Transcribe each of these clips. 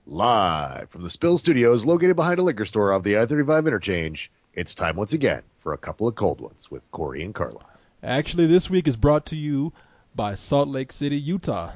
Live from the Spill Studios located behind a liquor store off the I-35 interchange, it's time once again for a couple of cold ones with Corey and Carlisle. Actually, this week is brought to you by Salt Lake City, Utah.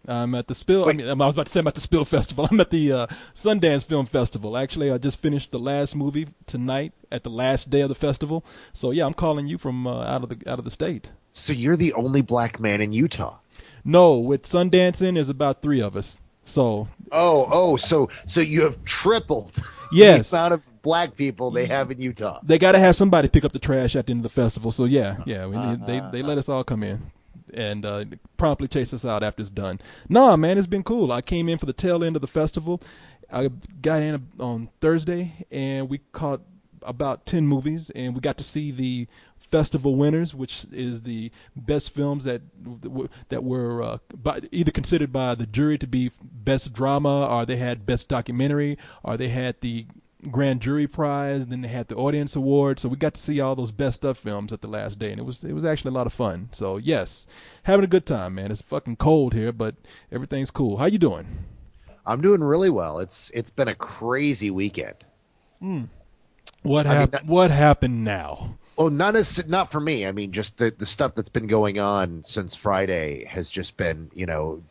I'm at the Spill. Wait. I was about to say I'm at the Spill Festival. I'm at the Sundance Film Festival. Actually, I just finished the last movie tonight at the last day of the festival. So yeah, I'm calling you from out of the state. So you're the only black man in Utah? No, with Sundance in, there's about 3 of us. So So you have tripled yes, the amount of black people they have in Utah. they got to have somebody pick up the trash at the end of the festival. So yeah, they let us all come in and promptly chase us out after it's done. Nah, man, it's been cool. I came in for the tail end of the festival. I got in on Thursday, and we caught about 10 movies, and we got to see the festival winners, which is the best films that were either considered by the jury to be best drama, or they had best documentary, or they had the grand jury prize, and then they had the audience award. So we got to see all those best stuff films at the last day, and it was actually a lot of fun. So yes, having a good time, man. It's fucking cold here, but everything's cool. How you doing? I'm doing really well. It's been a crazy weekend. What happened now? Well, not for me. I mean, just the stuff that's been going on since Friday has just been,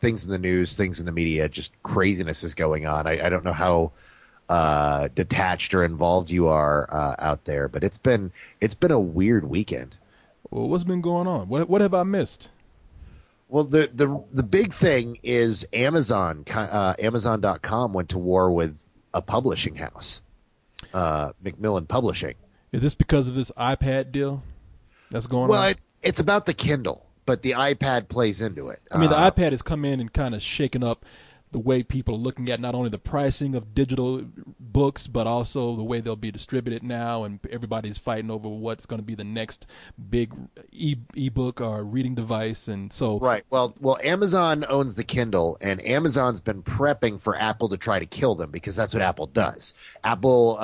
things in the news, things in the media, just craziness is going on. I don't know how detached or involved you are out there, but it's been a weird weekend. Well, what's been going on? What have I missed? Well, the big thing is Amazon. Amazon.com went to war with a publishing house, Macmillan Publishing. Is this because of this iPad deal that's going on? Well, it's about the Kindle, but the iPad plays into it. I mean, the iPad has come in and kind of shaken up the way people are looking at not only the pricing of digital books, but also the way they'll be distributed now, and everybody's fighting over what's going to be the next big e-book or reading device, and so right. Well, Amazon owns the Kindle, and Amazon's been prepping for Apple to try to kill them because that's what Apple does. Apple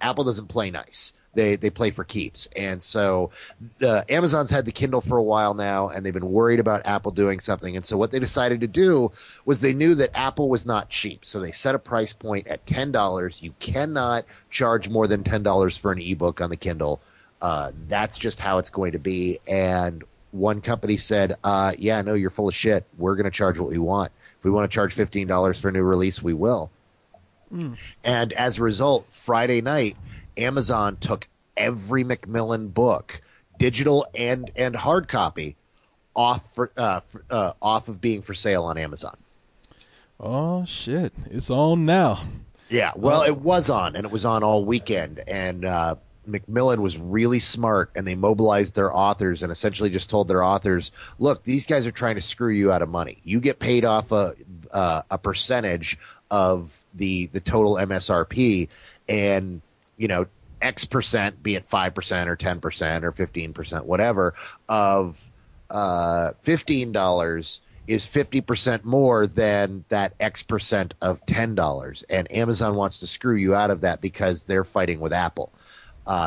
doesn't play nice. They play for keeps. And so Amazon's had the Kindle for a while now, and they've been worried about Apple doing something. And so what they decided to do was they knew that Apple was not cheap. So they set a price point at $10. You cannot charge more than $10 for an ebook on the Kindle. That's just how it's going to be. And one company said, yeah, no, you're full of shit. We're going to charge what we want. If we want to charge $15 for a new release, we will. And as a result, Friday night, Amazon took every Macmillan book, digital and hard copy, off of being for sale on Amazon. Oh shit, it's on now. Yeah, well, it was on, and it was on all weekend, and Macmillan was really smart, and they mobilized their authors and essentially just told their authors, look, these guys are trying to screw you out of money. You get paid off a percentage of the total MSRP, and X percent, be it 5% or 10% or 15%, whatever, of $15 is 50% more than that X percent of $10. And Amazon wants to screw you out of that because they're fighting with Apple.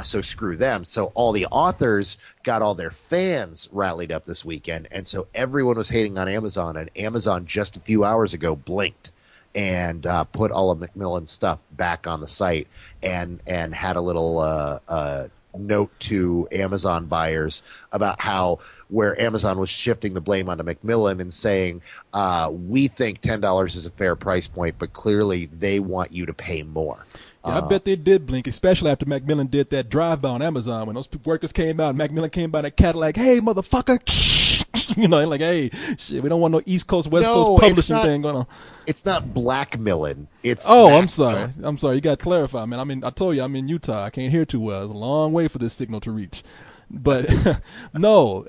So screw them. So all the authors got all their fans rallied up this weekend. And so everyone was hating on Amazon. And Amazon just a few hours ago blinked and put all of Macmillan's stuff back on the site and had a little note to Amazon buyers about how where Amazon was shifting the blame onto Macmillan and saying, we think $10 is a fair price point, but clearly they want you to pay more. Yeah, I bet they did blink, especially after Macmillan did that drive-by on Amazon when those workers came out and Macmillan came by in a Cadillac, hey, motherfucker, like, hey, shit, we don't want no East Coast, West Coast publishing thing going on. It's not Blackmillan. It's I'm sorry. You got to clarify, man. I mean, I told you I'm in Utah. I can't hear too well. It's a long way for this signal to reach. But no,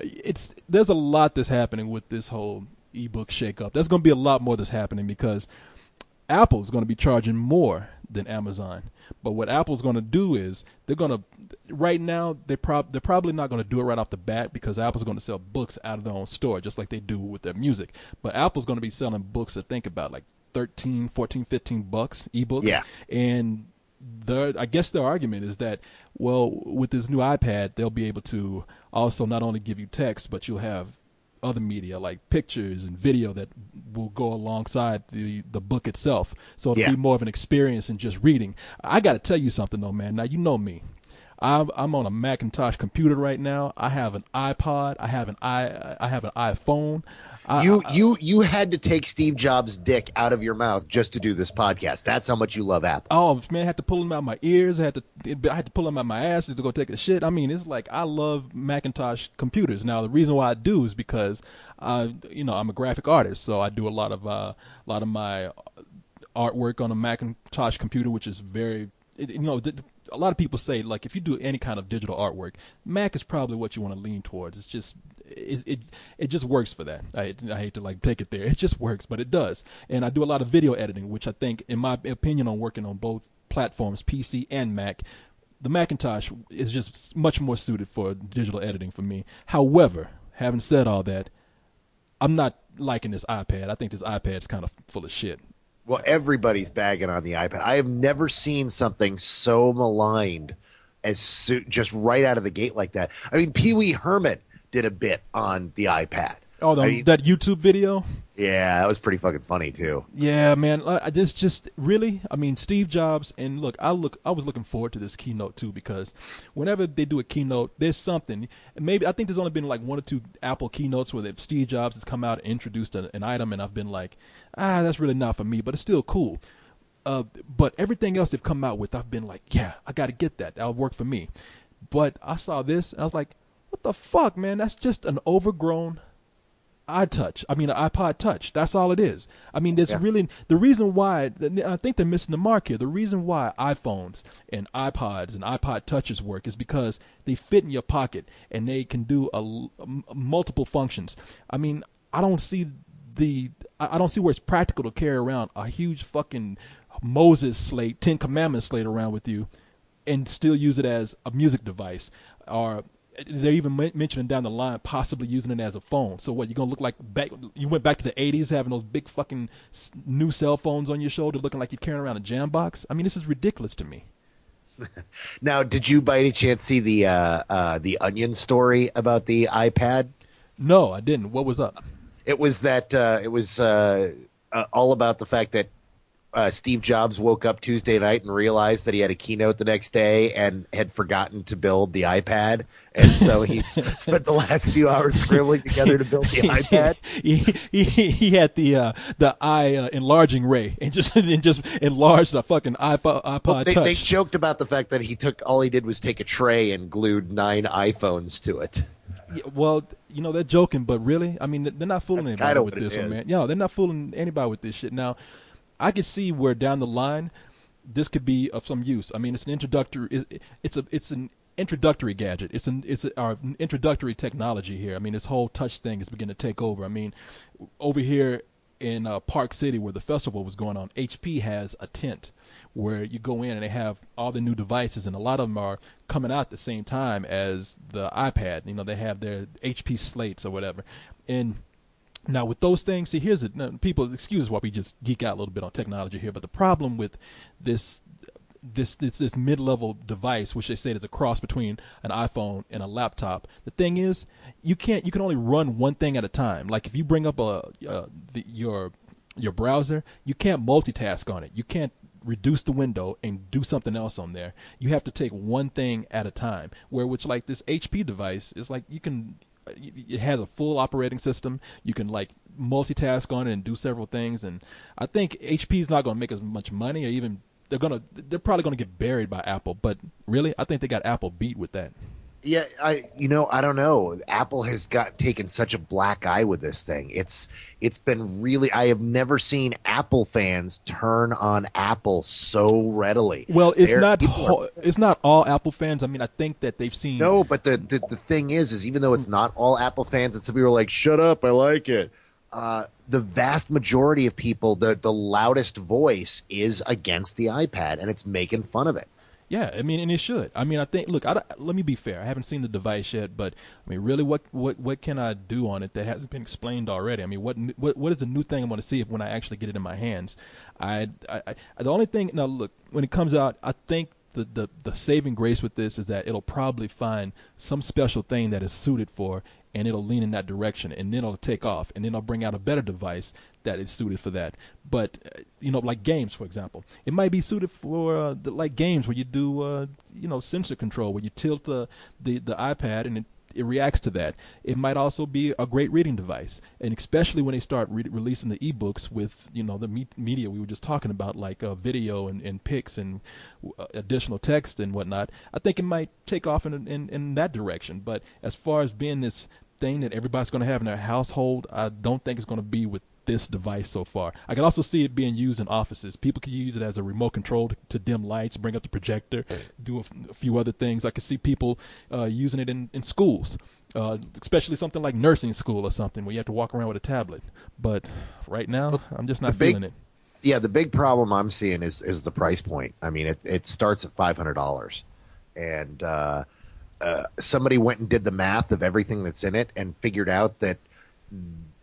there's a lot that's happening with this whole ebook shakeup. There's going to be a lot more that's happening because Apple's going to be charging more than Amazon. But what Apple's going to do is they're going to right now they're probably not going to do it right off the bat because Apple's going to sell books out of their own store just like they do with their music. But Apple's going to be selling books that think about like 13, 14, 15 bucks ebooks. Yeah. And I guess their argument is that, well, with this new iPad, they'll be able to also not only give you text, but you'll have other media, like pictures and video that will go alongside the book itself. So it'll be more of an experience than just reading. I got to tell you something though, man. Now you know me. I'm on a Macintosh computer right now. I have an iPod. I have an iPhone. You had to take Steve Jobs' dick out of your mouth just to do this podcast. That's how much you love Apple. Oh man, I had to pull him out my ears. I had to pull him out my ass to go take a shit. I mean, it's like I love Macintosh computers. Now the reason why I do is because I'm a graphic artist, so I do a lot of my artwork on a Macintosh computer, which is very a lot of people say, like, if you do any kind of digital artwork, Mac is probably what you want to lean towards. It's just it just works for that. I hate to like take it there. It just works, but it does. And I do a lot of video editing, which I think, in my opinion, on working on both platforms, PC and Mac, the Macintosh is just much more suited for digital editing for me. However, having said all that, I'm not liking this iPad. I think this iPad is kind of full of shit. Well, everybody's bagging on the iPad. I have never seen something so maligned as just right out of the gate like that. I mean, Pee Wee Herman did a bit on the iPad. Oh, that YouTube video? Yeah, that was pretty fucking funny too. Yeah, man. This just really, I mean, Steve Jobs, and I was looking forward to this keynote too, because whenever they do a keynote, there's something. Maybe I think there's only been like one or two Apple keynotes where Steve Jobs has come out and introduced an item, and I've been like, that's really not for me, but it's still cool. But everything else they've come out with, I've been like, yeah, I got to get that. That'll work for me. But I saw this, and I was like, what the fuck, man? That's just an overgrown iPod Touch. That's all it is. I mean, there's really the reason why. I think they're missing the mark here. The reason why iPhones and iPods and iPod Touches work is because they fit in your pocket and they can do multiple functions. I mean, I don't see where it's practical to carry around a huge fucking Moses slate, 10 Commandments slate around with you and still use it as a music device. Or they're even mentioning down the line possibly using it as a phone. So what, you're going to look like you went back to the 80s having those big fucking new cell phones on your shoulder looking like you're carrying around a jam box? I mean, this is ridiculous to me. Now, did you by any chance see the Onion story about the iPad? No, I didn't. What was up? It was that it was all about the fact that Steve Jobs woke up Tuesday night and realized that he had a keynote the next day and had forgotten to build the iPad, and so he spent the last few hours scribbling together to build the iPad. He had the eye enlarging ray and just enlarged the fucking iPod Touch. They joked about the fact that all he did was take a tray and glued 9 iPhones to it. Yeah, well, they're joking, but really, I mean, they're not fooling anybody with this one, man. Yeah, they're not fooling anybody with this shit. Now, I could see where down the line this could be of some use. I mean, it's an introductory. It's an introductory gadget. It's our introductory technology here. I mean, this whole touch thing is beginning to take over. I mean, over here in Park City where the festival was going on, HP has a tent where you go in and they have all the new devices, and a lot of them are coming out at the same time as the iPad. They have their HP slates or whatever, and now, with those things, see, here's it. Now, people, excuse us while we just geek out a little bit on technology here, but the problem with this mid-level device, which they say is a cross between an iPhone and a laptop, the thing is, you can only run one thing at a time. Like if you bring up your browser, you can't multitask on it. You can't reduce the window and do something else on there. You have to take one thing at a time. Which like this HP device is like it has a full operating system. You can like multitask on it and do several things. And I think HP is not going to make as much money, or even they're probably going to get buried by Apple. But really, I think they got Apple beat with that. Yeah, I don't know. Apple has taken such a black eye with this thing. It's been really. I have never seen Apple fans turn on Apple so readily. Well, it's not all Apple fans. I mean, I think that they've seen. No, but the thing is even though it's not all Apple fans, and some people are like, "Shut up, I like it." The vast majority of people, the loudest voice is against the iPad, and it's making fun of it. Yeah, I mean, and it should. I mean, I think. Look, let me be fair. I haven't seen the device yet, but I mean, really, what can I do on it that hasn't been explained already? I mean, what is the new thing I want to see when I actually get it in my hands? The only thing now, look, when it comes out, I think the saving grace with this is that it'll probably find some special thing that is suited for, and it'll lean in that direction, and then it'll take off, and then it'll bring out a better device that is suited for that. But like games, for example, it might be suited for like games where you do sensor control, where you tilt the iPad and it reacts to that. It might also be a great reading device, and especially when they start releasing the ebooks with the media we were just talking about, like video and pics and additional text and whatnot. I think it might take off in that direction. But as far as being this thing that everybody's going to have in their household, I don't think it's going to be with this device so far. I can also see it being used in offices. People can use it as a remote control to dim lights, bring up the projector, do a few other things. I can see people using it in schools, especially something like nursing school or something where you have to walk around with a tablet. But right now, I'm just not feeling it. Yeah, the big problem I'm seeing is the price point. I mean, it starts at $500, and somebody went and did the math of everything that's in it and figured out that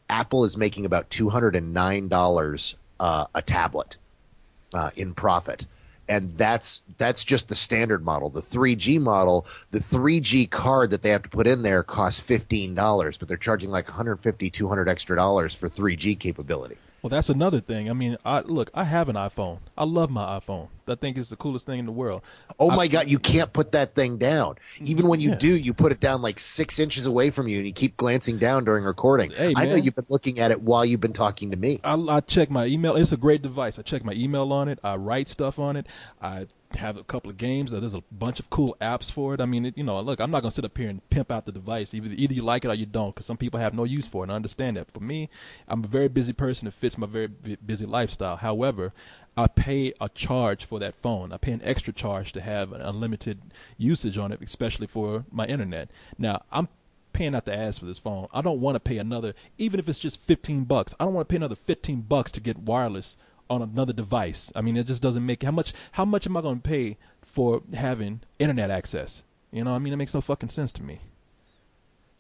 Apple is making about $209 a tablet in profit. And that's just the standard model. The 3G model, the 3G card that they have to put in there costs $15, but they're charging like $150, $200 extra dollars for 3G capability. Well, that's another thing. I mean, I have an iPhone. I love my iPhone. I think it's the coolest thing in the world. Oh, my God, you can't put that thing down. Even when you do, you put it down like 6 inches away from you, and you keep glancing down during recording. Hey, I know you've been looking at it while you've been talking to me. I check my email. It's a great device. I check my email on it. I write stuff on it. I have a couple of games. There's a bunch of cool apps for it. I mean, look, I'm not going to sit up here and pimp out the device. Either you like it or you don't, because some people have no use for it. And I understand that. For me, I'm a very busy person. It fits my very busy lifestyle. However, I pay a charge for that phone. I pay an extra charge to have an unlimited usage on it, especially for my internet. Now, I'm paying out the ass for this phone. I don't want to pay another, even if it's just $15. I don't want to pay another $15 to get wireless on another device. I mean, it just doesn't make how much am I going to pay for having internet access? I mean, it makes no fucking sense to me.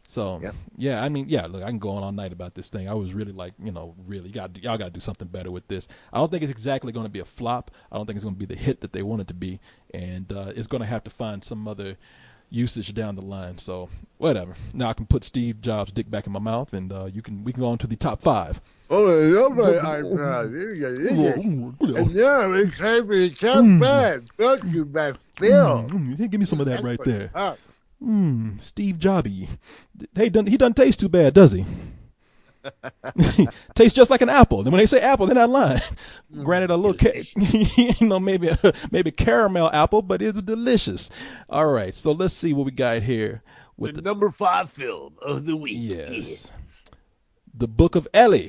So yeah, I mean, look, I can go on all night about this thing. I was really like, really, y'all got to do something better with this. I don't think it's exactly going to be a flop. I don't think it's going to be the hit that they want it to be, and it's going to have to find some other usage down the line. So whatever. Now I can put Steve Jobs' dick back in my mouth, and we can go on to the top 5. And now it's time for the top 5. Brought to you by Phil. Give me some of that right there. Steve Jobby. Hey, he doesn't taste too bad, does he? Tastes just like an apple. And when they say apple, they're not lying. Granted, a little, maybe caramel apple, but it's delicious. All right, so let's see what we got here with the number 5 film of the week. Yes, The Book of Eli.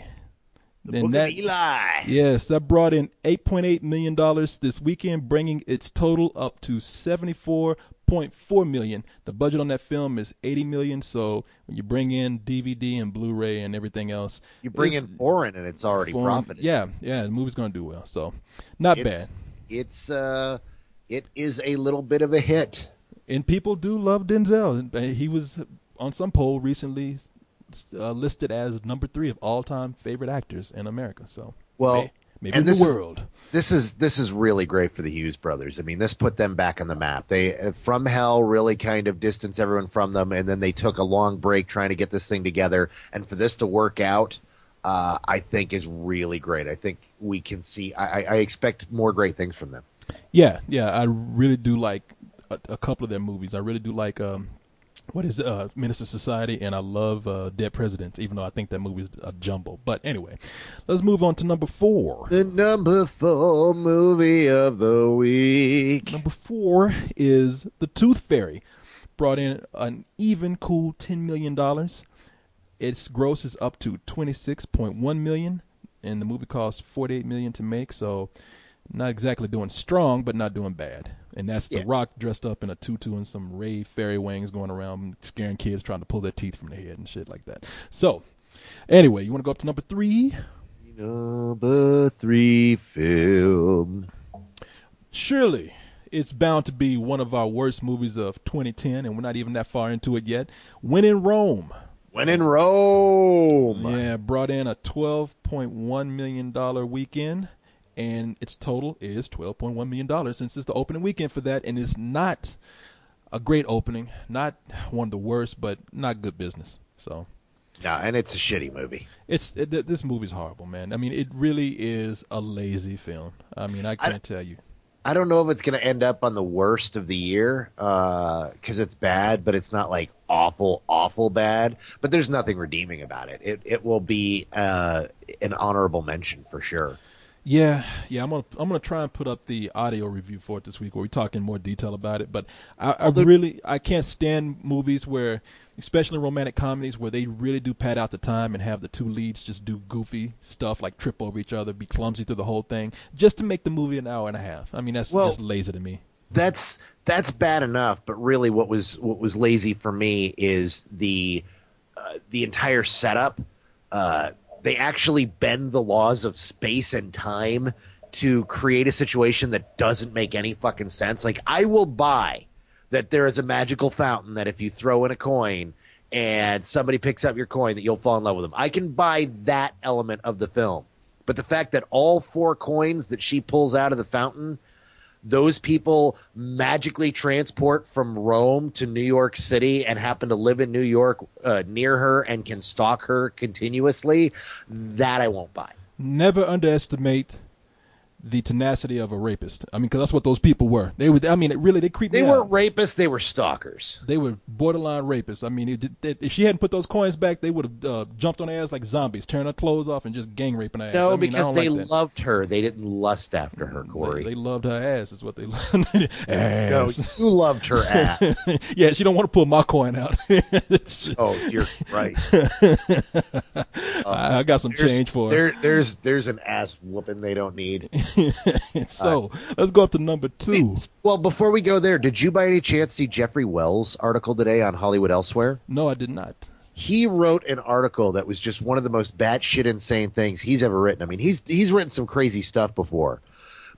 The Book of Eli. Yes, that brought in $8.8 million this weekend, bringing its total up to $74.4 million. The budget on that film is $80 million. So when you bring in DVD and Blu-ray and everything else, you bring in foreign and it's already profited. Yeah, the movie's gonna do well. So not bad. It is a little bit of a hit, and people do love Denzel. He was on some poll recently listed as number 3 of all-time favorite actors in America. So maybe in the world. This is really great for the Hughes brothers. I mean, this put them back on the map. They From Hell really kind of distanced everyone from them, and then they took a long break trying to get this thing together. And for this to work out, I think is really great. I think we can see. I expect more great things from them. Yeah, I really do like a couple of their movies. I really do like Minister Society, and I love Dead Presidents, even though I think that movie is a jumble. But anyway, let's move on to number 4. The number 4 movie of the week. Number 4 is The Tooth Fairy. Brought in an even cool $10 million. Its gross is up to $26.1 million, and the movie cost $48 million to make, so not exactly doing strong, but not doing bad. And that's The Rock dressed up in a tutu and some Ray fairy wings going around scaring kids trying to pull their teeth from their head and shit like that. So, anyway, you want to go up to number 3? Number 3 film. Surely, it's bound to be one of our worst movies of 2010, and we're not even that far into it yet. When in Rome. When in Rome. Yeah, brought in a $12.1 million weekend. and its total is $12.1 million since it's the opening weekend for that, and it's not a great opening, not one of the worst, but not good business. So. No, and it's a shitty movie. This movie's horrible, man. I mean, it really is a lazy film. I mean, I can't tell you. I don't know if it's going to end up on the worst of the year because it's bad, but it's not like awful, awful bad. But there's nothing redeeming about it. It will be an honorable mention for sure. Yeah. I'm gonna try and put up the audio review for it this week where we talk in more detail about it. But I can't stand movies where, especially romantic comedies, where they really do pad out the time and have the two leads just do goofy stuff like trip over each other, be clumsy through the whole thing, just to make the movie an hour and a half. I mean, that's just lazy to me. That's bad enough, but really, what was lazy for me is the entire setup. They actually bend the laws of space and time to create a situation that doesn't make any fucking sense. Like, I will buy that there is a magical fountain that if you throw in a coin and somebody picks up your coin, that you'll fall in love with them. I can buy that element of the film. But the fact that all 4 coins that she pulls out of the fountain, those people magically transport from Rome to New York City and happen to live in New York near her and can stalk her continuously, that I won't buy. Never underestimate the tenacity of a rapist. I mean, because that's what those people were. They creeped me out. They weren't rapists, they were stalkers. They were borderline rapists. I mean, if she hadn't put those coins back, they would have jumped on her ass like zombies, tearing her clothes off and just gang raping her ass. No, because they loved her. They didn't lust after her, Corey. They loved her ass is what they loved. Ass. No, you loved her ass. Yeah, she don't want to pull my coin out. Oh, dear Christ. I got some change for her. There's an ass whooping they don't need. So let's go up to number 2. Well, before we go there, did you by any chance see Jeffrey Wells' article today on Hollywood Elsewhere? No, I did not. He wrote an article that was just one of the most batshit insane things he's ever written. I mean, he's written some crazy stuff before,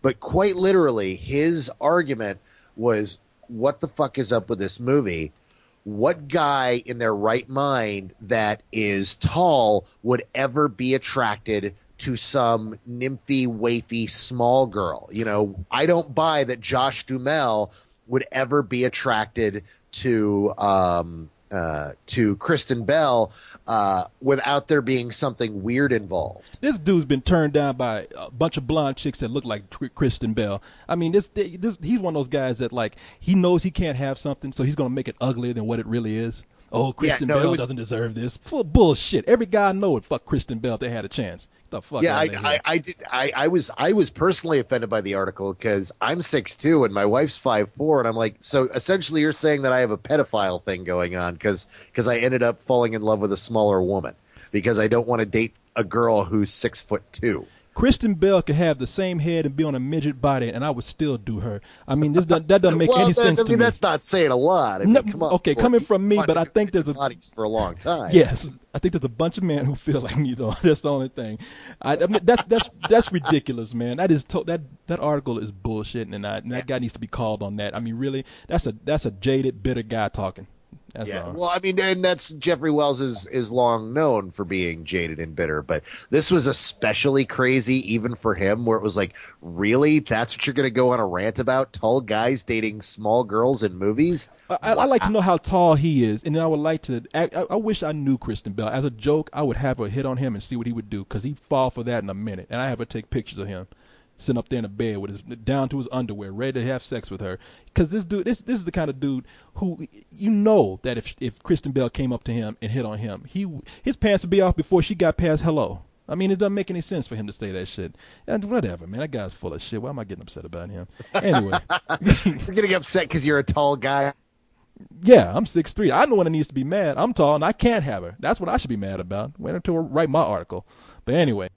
but quite literally, his argument was, what the fuck is up with this movie? What guy in their right mind that is tall would ever be attracted to some nymphy, waify, small girl? You know, I don't buy that Josh Duhamel would ever be attracted to Kristen Bell without there being something weird involved. This dude's been turned down by a bunch of blonde chicks that look like Kristen Bell. I mean, he's one of those guys that, like, he knows he can't have something, so he's going to make it uglier than what it really is. Oh, Kristen Bell doesn't deserve this. Full of bullshit. Every guy I know would fuck Kristen Bell if they had a chance. The fuck. Yeah, I was personally offended by the article because I'm 6'2" and my wife's 5'4", and I'm like, so essentially you're saying that I have a pedophile thing going on because I ended up falling in love with a smaller woman because I don't want to date a girl who's 6'2". Kristen Bell could have the same head and be on a midget body, and I would still do her. I mean, that doesn't make any sense to me. That's not saying a lot. I mean, come on. Okay, coming from me, but I think there's bodies for a long time. Yes, I think there's a bunch of men who feel like me, though. That's the only thing. I mean, that's ridiculous, man. That article is bullshit, and that guy needs to be called on that. I mean, really, that's a jaded, bitter guy talking. That's all. Well, I mean, and that's Jeffrey Wells is long known for being jaded and bitter, but this was especially crazy even for him, where it was like, really? That's what you're going to go on a rant about? Tall guys dating small girls in movies? I'd like to know how tall he is, and then I would like to. I wish I knew Kristen Bell. As a joke, I would have her hit on him and see what he would do, because he'd fall for that in a minute, and I have her take pictures of him sitting up there in a bed with his down to his underwear, ready to have sex with her. Because this dude, this is the kind of dude who, you know, that if Kristen Bell came up to him and hit on him, his pants would be off before she got past hello. I mean, it doesn't make any sense for him to say that shit. And whatever, man, that guy's full of shit. Why am I getting upset about him? Anyway, you're getting upset because you're a tall guy. Yeah, I'm 6'3". I know when it needs to be mad. I'm tall and I can't have her. That's what I should be mad about. Wait until I write my article. But anyway.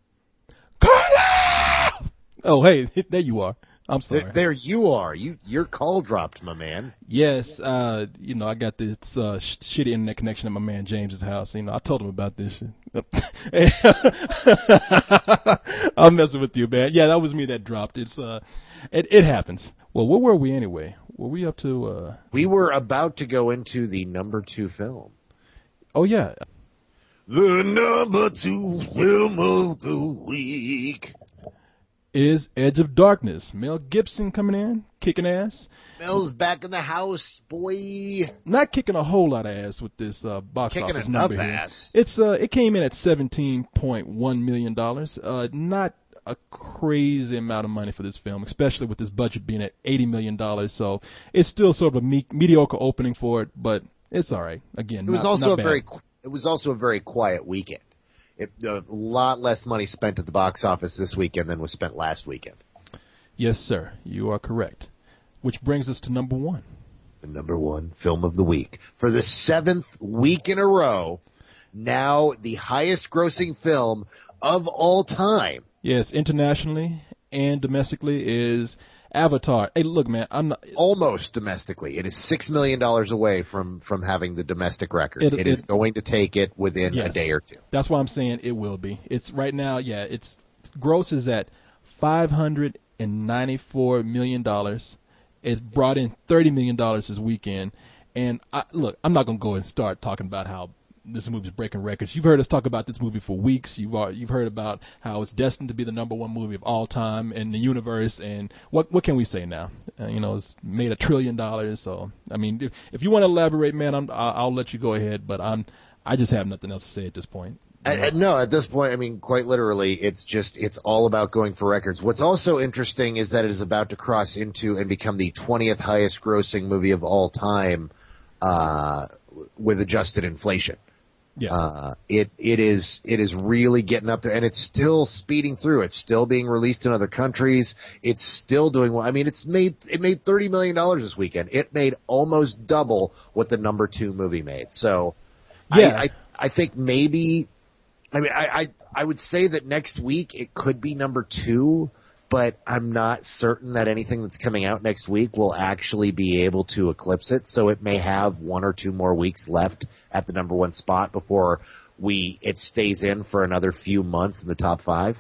Oh, hey, there you are. I'm sorry. There you are. Your call dropped, my man. Yes, I got this shitty internet connection at my man James's house. You know, I told him about this shit. I'm messing with you, man. Yeah, that was me that dropped. It happens. Well, where were we anyway? Were we up to? We were about to go into the number 2 film. Oh yeah. The number 2 film of the week. is Edge of Darkness. Mel Gibson coming in, kicking ass. Mel's back in the house, boy. Not kicking a whole lot of ass with this box Kicking office enough number here. ass. It came in at $17.1 million. Not a crazy amount of money for this film, especially with this budget being at $80 million. So it's still sort of a mediocre opening for it, but it's all right. Again, It was not also bad. It was also a very quiet weekend. A lot less money spent at the box office this weekend than was spent last weekend. Yes, sir. You are correct. Which brings us to number one. The number one film of the week. For the 7th week in a row, now the highest grossing film of all time. Yes, internationally and domestically is Avatar. Hey, look, man, I'm not. Almost domestically. It is $6 million away from having the domestic record. It is going to take it within a day or two. That's why I'm saying it will be. It's right now, yeah, it's gross is at $594 million. It brought in $30 million this weekend. And look, I'm not going to go and start talking about how this movie's breaking records. You've heard us talk about this movie for weeks. You've heard about how it's destined to be the number one movie of all time in the universe. And what can we say now? It's made $1 trillion. So I mean, if you want to elaborate, man, I'll let you go ahead. But I just have nothing else to say at this point. No, at this point, I mean, quite literally, it's all about going for records. What's also interesting is that it is about to cross into and become the 20th highest grossing movie of all time, with adjusted inflation. Yeah. It is really getting up there, and it's still speeding through. It's still being released in other countries. It's still doing well. I mean, it made $30 million this weekend. It made almost double what the number 2 movie made. So, yeah. I think maybe, I mean, I would say that next week it could be number 2, but I'm not certain that anything that's coming out next week will actually be able to eclipse it. So it may have 1 or 2 more weeks left at the number 1 spot before it stays in for another few months in the top 5.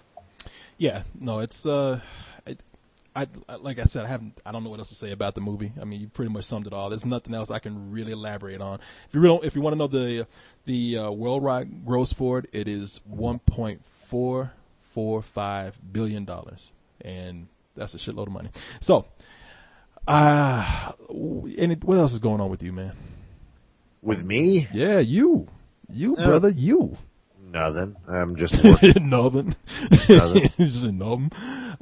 Yeah, no, it's like I said, I don't know what else to say about the movie. I mean, you pretty much summed it all. There's nothing else I can really elaborate on. If you want to know the worldwide gross for it is $1.445 billion. And that's a shitload of money. So, what else is going on with you, man? With me? Yeah, you, brother, you. Nothing. I'm just working. Nothing. Just nothing.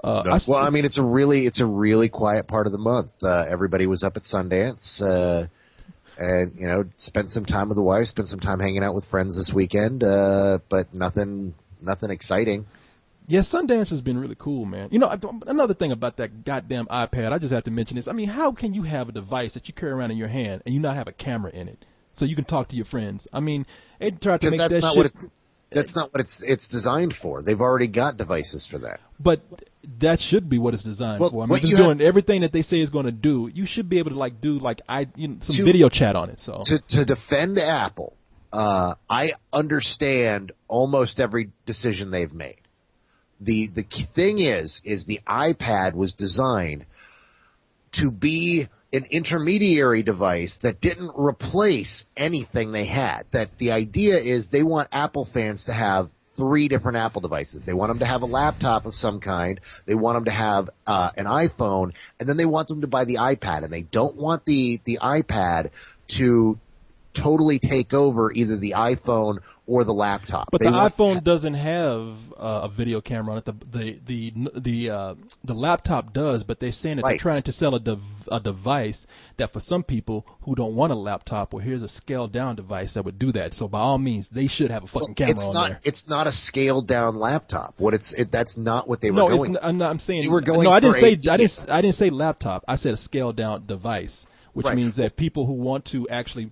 Well, I mean, it's a really quiet part of the month. Everybody was up at Sundance, and spent some time with the wife, spent some time hanging out with friends this weekend, but nothing exciting. Yeah, Sundance has been really cool, man. Another thing about that goddamn iPad, I just have to mention this. I mean, how can you have a device that you carry around in your hand and you not have a camera in it so you can talk to your friends? I mean, they tried to make that shit. That's not what it's designed for. They've already got devices for that. But that should be what it's designed for. I mean, if it's doing everything that they say it's going to do, you should be able to do some video chat on it. So to defend Apple, I understand almost every decision they've made. The thing is the iPad was designed to be an intermediary device that didn't replace anything they had. That the idea is they want Apple fans to have 3 different Apple devices. They want them to have a laptop of some kind. They want them to have an iPhone, and then they want them to buy the iPad. And they don't want the iPad to totally take over either the iPhone or the laptop. But the iPhone doesn't have a video camera on it. The laptop does, but they're saying that they're trying to sell a device that for some people who don't want a laptop, well, here's a scaled down device that would do that. So by all means, they should have a fucking camera on there. It's not a scaled down laptop. That's not what they were going. No, I'm saying you were going. No, I didn't say laptop. I said a scaled down device. Which means that people who want to actually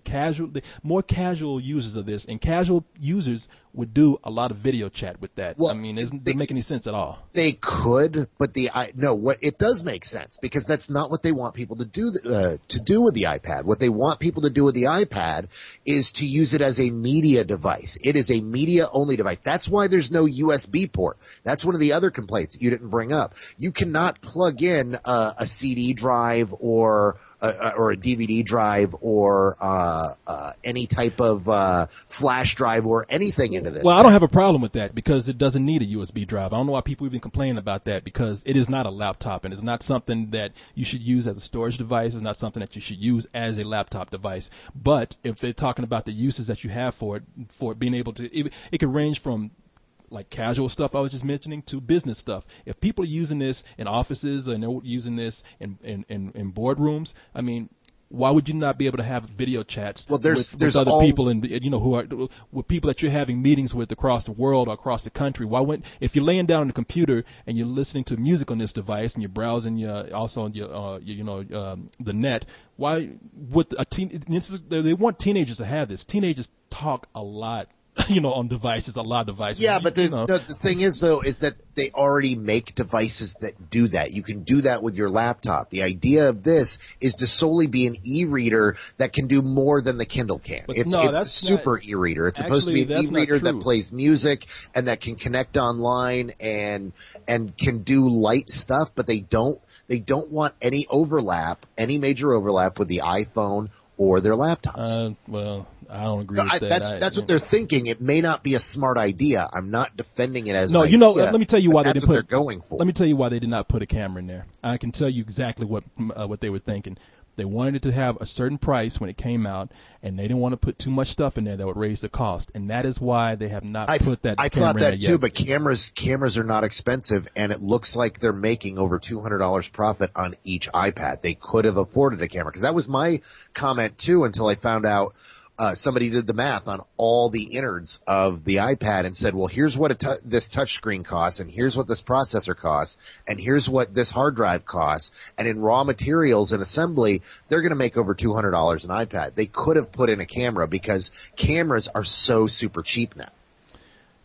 more casual users of this, and casual users would do a lot of video chat with that. Well, I mean, it doesn't make any sense at all. They could, but it does make sense because that's not what they want people to do with the iPad. What they want people to do with the iPad is to use it as a media device. It is a media only device. That's why there's no USB port. That's one of the other complaints that you didn't bring up. You cannot plug in a CD drive or or a DVD drive or any type of flash drive or anything into this. Well, I don't have a problem with that because it doesn't need a USB drive. I don't know why people even complain about that because it is not a laptop and it's not something that you should use as a storage device. It's not something that you should use as a laptop device. But if they're talking about the uses that you have for it being able to, it could range from like casual stuff I was just mentioning to business stuff. If people are using this in offices and they're using this in boardrooms, I mean, why would you not be able to have video chats with other people and who are with people that you're having meetings with across the world or across the country? If you're laying down on the computer and you're listening to music on this device and you're browsing also on the net, why would they want teenagers to have this? Teenagers talk a lot. On devices, a lot of devices. Yeah, but the thing is, though, is that they already make devices that do that. You can do that with your laptop. The idea of this is to solely be an e-reader that can do more than the Kindle can. It's a super e-reader. It's supposed to be an e-reader that plays music and that can connect online and can do light stuff, but they don't want any major overlap with the iPhone or their laptops. Well, I don't agree with that. That's what they're thinking. It may not be a smart idea. I'm not defending it as no. An idea, Let me tell you why they didn't put. That's what they're going for. Let me tell you why they did not put a camera in there. I can tell you exactly what they were thinking. They wanted it to have a certain price when it came out, and they didn't want to put too much stuff in there that would raise the cost, and that is why they have not put that. I camera thought that in too, there yet. but cameras are not expensive, and it looks like they're making over $200 profit on each iPad. They could have afforded a camera because that was my comment too until I found out. Somebody did the math on all the innards of the iPad and said, well, here's what this touchscreen costs, and here's what this processor costs, and here's what this hard drive costs. And in raw materials and assembly, they're going to make over $200 an iPad. They could have put in a camera because cameras are so super cheap now.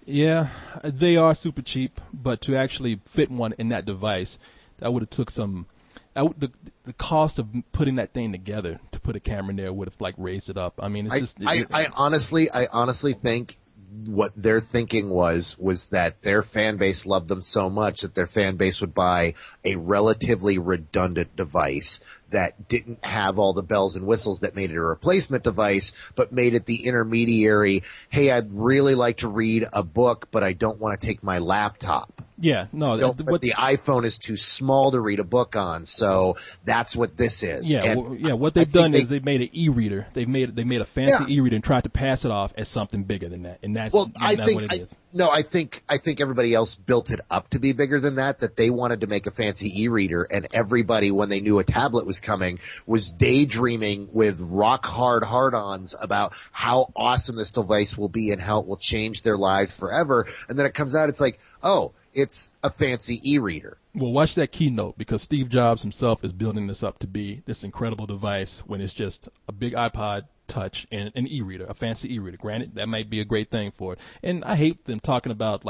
Yeah, they are super cheap, but to actually fit one in that device, that would have took some. The cost of putting that thing together to put a camera in there would have raised it up. I mean, I honestly think what their thinking was that their fan base loved them so much that their fan base would buy a relatively redundant device that didn't have all the bells and whistles that made it a replacement device, but made it the intermediary. Hey, I'd really like to read a book, but I don't want to take my laptop. Yeah, no. But the iPhone is too small to read a book on, so that's what this is. Yeah, what they've done is they made an e-reader. They made a fancy e-reader and tried to pass it off as something bigger than that, and that's not what it is. No, I think everybody else built it up to be bigger than that. That they wanted to make a fancy e-reader, and everybody, when they knew a tablet was coming, was daydreaming with rock hard hard-ons about how awesome this device will be and how it will change their lives forever. And then it comes out, it's like, oh, it's a fancy e-reader. Well, watch that keynote because Steve Jobs himself is building this up to be this incredible device when it's just a big iPod Touch and an e-reader, a fancy e-reader. Granted, that might be a great thing for it. And I hate them talking about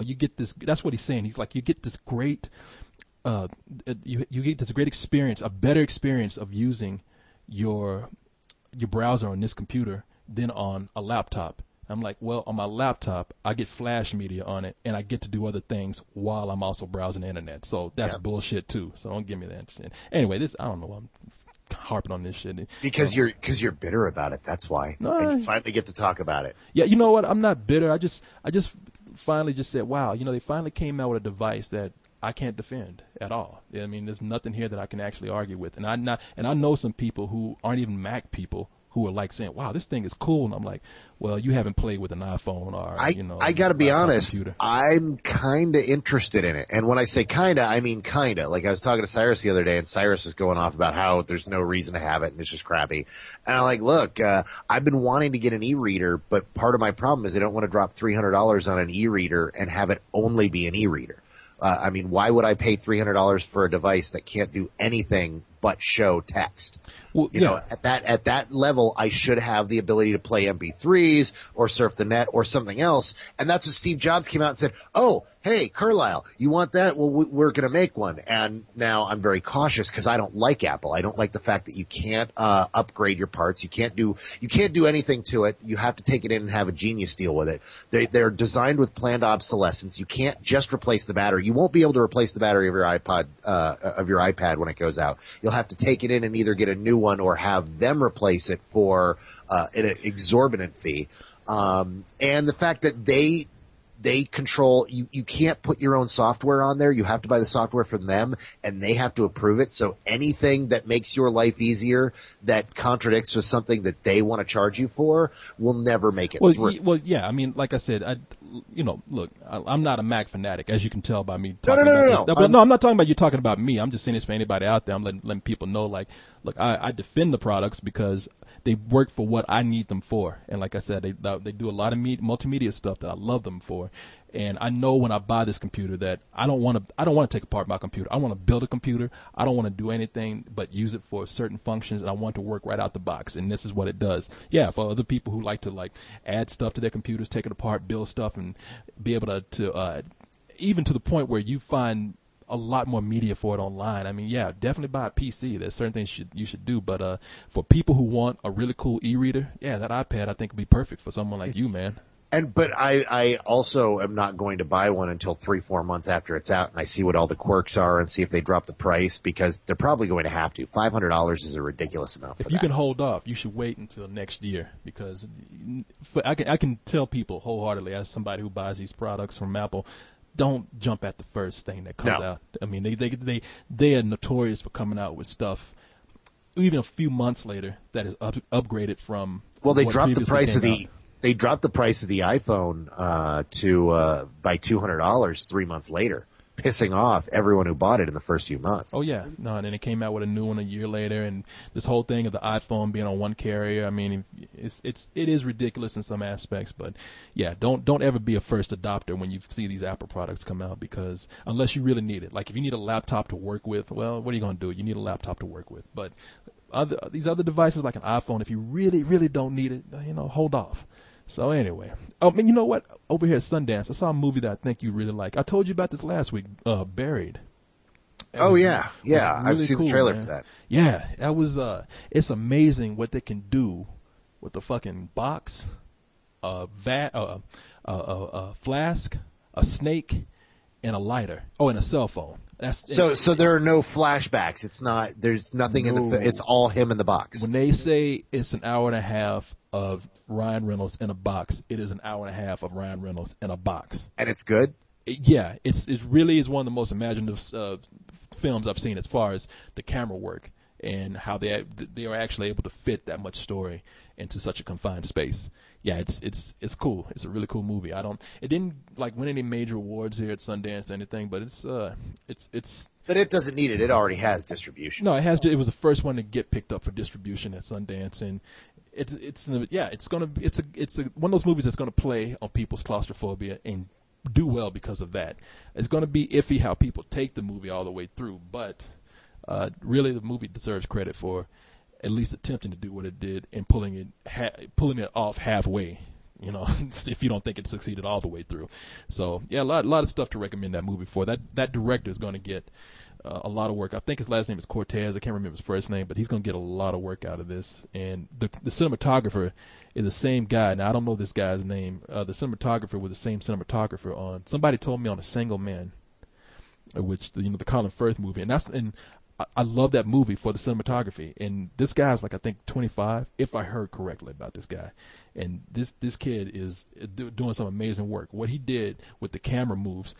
you get this. That's what he's saying. He's like, you get this great, you get this great experience, a better experience of using your browser on this computer than on a laptop. I'm like, well, on my laptop, I get Flash media on it, and I get to do other things while I'm also browsing the internet. So that's bullshit too. So don't give me that shit. Anyway, I don't know. I'm harping on this shit because you're bitter about it. That's why. No, and you finally get to talk about it. Yeah, you know what? I'm not bitter. I just finally just said, wow, they finally came out with a device that I can't defend at all. I mean, there's nothing here that I can actually argue with, and I know some people who aren't even Mac people who are saying, wow, this thing is cool. And I'm like, well, you haven't played with an iPhone or, I got to be honest, computer. I'm kind of interested in it. And when I say kind of, I mean kind of. Like I was talking to Cyrus the other day, and Cyrus was going off about how there's no reason to have it and it's just crappy. And I'm like, look, I've been wanting to get an e-reader, but part of my problem is I don't want to drop $300 on an e-reader and have it only be an e-reader. I mean, why would I pay $300 for a device that can't do anything but show text? Well, you know, at that level, I should have the ability to play MP3s or surf the net or something else. And that's what Steve Jobs came out and said, oh, hey, Carlisle, you want that? Well, we're going to make one. And now I'm very cautious because I don't like Apple. I don't like the fact that you can't upgrade your parts. You can't do anything to it. You have to take it in and have a genius deal with it. They're designed with planned obsolescence. You can't just replace the battery. You won't be able to replace the battery of your iPad when it goes out. You'll have to take it in and either get a new one or have them replace it for an exorbitant fee. And the fact that they control, you can't put your own software on there. You have to buy the software from them, and they have to approve it. So anything that makes your life easier that contradicts with something that they want to charge you for will never make it through. Well, yeah. I mean, like I said, look, I'm not a Mac fanatic, as you can tell by me No, talking about this. no. But no, I'm not talking about you talking about me. I'm just saying this for anybody out there. I'm letting people know, like, look, I defend the products because they work for what I need them for. And like I said, they do a lot of multimedia stuff that I love them for. And I know when I buy this computer that I don't want to take apart my computer. I want to build a computer. I don't want to do anything but use it for certain functions, and I want it to work right out the box. And this is what it does. Yeah, for other people who like to add stuff to their computers, take it apart, build stuff, and be able to even to the point where you find a lot more media for it online. I mean, yeah, definitely buy a PC. There's certain things you should do, but for people who want a really cool e-reader, yeah, that iPad I think would be perfect for someone like you, man. But I also am not going to buy one until 3-4 months after it's out, and I see what all the quirks are and see if they drop the price, because they're probably going to have to. $500 is a ridiculous amount for that. If you can hold off, you should wait until next year, because I can tell people wholeheartedly, as somebody who buys these products from Apple, don't jump at the first thing that comes out. I mean, they are notorious for coming out with stuff even a few months later that is upgraded from. Well, they dropped the price of the. They dropped the price of the iPhone by $200 3 months later, pissing off everyone who bought it in the first few months. Oh yeah, no, and then it came out with a new one a year later, and this whole thing of the iPhone being on one carrier. I mean, it is ridiculous in some aspects, but yeah, don't ever be a first adopter when you see these Apple products come out, because unless you really need it, like if you need a laptop to work with, well, what are you gonna do? You need a laptop to work with, but these other devices like an iPhone, if you really, really don't need it, hold off. So anyway, and you know what? Over here at Sundance, I saw a movie that I think you really like. I told you about this last week, Buried. Yeah. Really I've seen cool, the trailer man. for that. Yeah, that was. It's amazing what they can do with a fucking box, a flask, a snake, and a lighter. Oh, and a cell phone. So there are no flashbacks. There's nothing in the. It's all him in the box. When they say it's an hour and a half of Ryan Reynolds in a box, it is an hour and a half of Ryan Reynolds in a box. And it's good? Yeah, it really is one of the most imaginative films I've seen as far as the camera work and how they are actually able to fit that much story into such a confined space. Yeah, it's cool. It's a really cool movie. It didn't win any major awards here at Sundance or anything, but it's But it doesn't need it. It already has distribution. No, it has. It was the first one to get picked up for distribution at Sundance, and it's one of those movies that's gonna play on people's claustrophobia and do well because of that. It's gonna be iffy how people take the movie all the way through, but really the movie deserves credit for at least attempting to do what it did and pulling it off halfway. If you don't think it succeeded all the way through. So yeah, a lot of stuff to recommend that movie for. That director is going to get a lot of work. I think his last name is Cortez. I can't remember his first name, but he's going to get a lot of work out of this. And the cinematographer is the same guy. Now I don't know this guy's name. The cinematographer was the same cinematographer on. Somebody told me on A Single Man, which the Colin Firth movie, and I love that movie for the cinematography. And this guy's I think 25, if I heard correctly about this guy. And this kid is doing some amazing work. What he did with the camera moves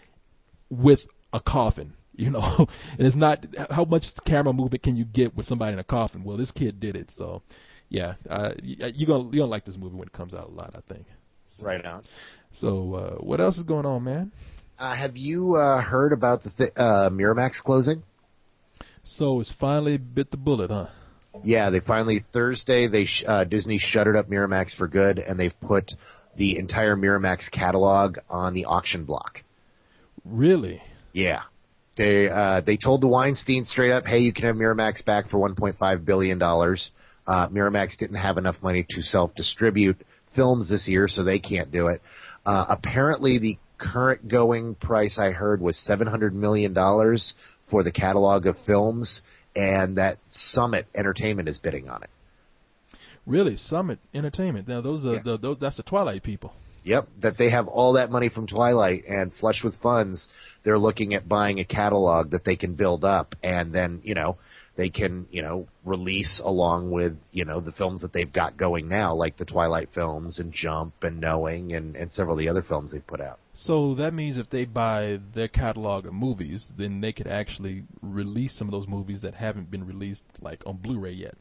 with a coffin, and it's not how much camera movement can you get with somebody in a coffin. Well, this kid did it. So, yeah, you're gonna like this movie when it comes out a lot, I think. So, right on. So, what else is going on, man? Have you heard about the Miramax closing? So it's finally bit the bullet, huh? Yeah, they finally Thursday Disney shuttered up Miramax for good, and they've put the entire Miramax catalog on the auction block. Really? Yeah. They told the Weinstein straight up, hey, you can have Miramax back for $1.5 billion. Miramax didn't have enough money to self-distribute films this year, so they can't do it. Apparently the current going price I heard was $700 million for the catalog of films, and that Summit Entertainment is bidding on it. Really? Summit Entertainment? Now, that's the Twilight people. Yep, that they have all that money from Twilight, and flush with funds, they're looking at buying a catalog that they can build up, and then, they can, release along with, the films that they've got going now, like the Twilight films and Jump and Knowing and several of the other films they've put out. So that means if they buy their catalog of movies, then they could actually release some of those movies that haven't been released, like on Blu-ray yet.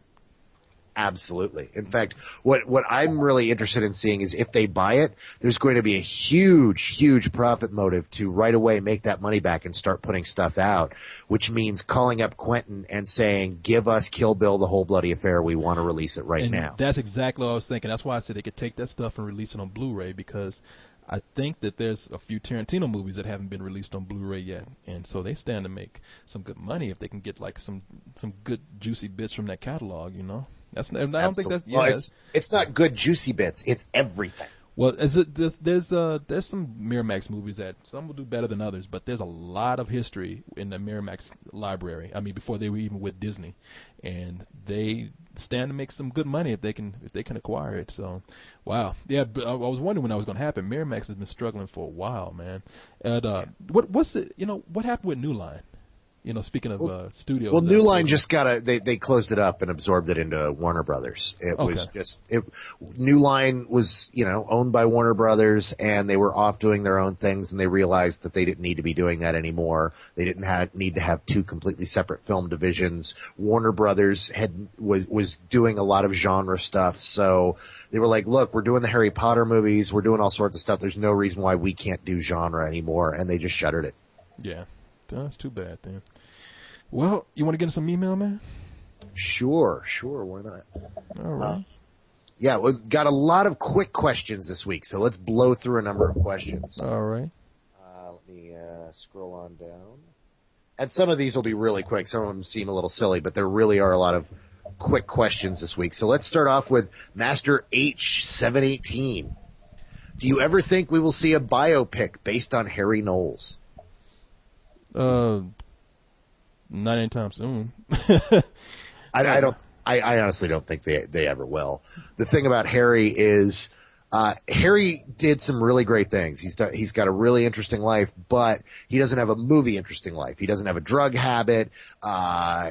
Absolutely. In fact, what I'm really interested in seeing is if they buy it, there's going to be a huge profit motive to right away make that money back and start putting stuff out, which means calling up Quentin and saying, give us Kill Bill, The Whole Bloody Affair. We want to release it right now. That's exactly what I was thinking. That's why I said they could take that stuff and release it on Blu-ray, because I think that there's a few Tarantino movies that haven't been released on Blu-ray yet, and so they stand to make some good money if they can get like some good juicy bits from that catalog, I don't think that's. Yeah, well, it's not good juicy bits. It's everything. Well, there's some Miramax movies that some will do better than others, but there's a lot of history in the Miramax library. I mean, before they were even with Disney, and they stand to make some good money if they can acquire it. So, wow, yeah. But I was wondering when that was going to happen. Miramax has been struggling for a while, man. And what happened with New Line? Speaking of studios. Well, New Line just they closed it up and absorbed it into Warner Brothers. New Line was, owned by Warner Brothers, and they were off doing their own things, and they realized that they didn't need to be doing that anymore. They didn't need to have two completely separate film divisions. Warner Brothers was doing a lot of genre stuff, so they were like, look, we're doing the Harry Potter movies, we're doing all sorts of stuff. There's no reason why we can't do genre anymore, and they just shuttered it. Yeah. That's too bad, then. Well, you want to get in some email, man? Sure. Why not? All right. Yeah, we've got a lot of quick questions this week, so let's blow through a number of questions. All right. Let me scroll on down. And some of these will be really quick. Some of them seem a little silly, but there really are a lot of quick questions this week. So let's start off with Master H718. Do you ever think we will see a biopic based on Harry Knowles? Not anytime soon. I honestly don't think they ever will. The thing about Harry is, Harry did some really great things. He's got a really interesting life, but he doesn't have a movie interesting life. He doesn't have a drug habit.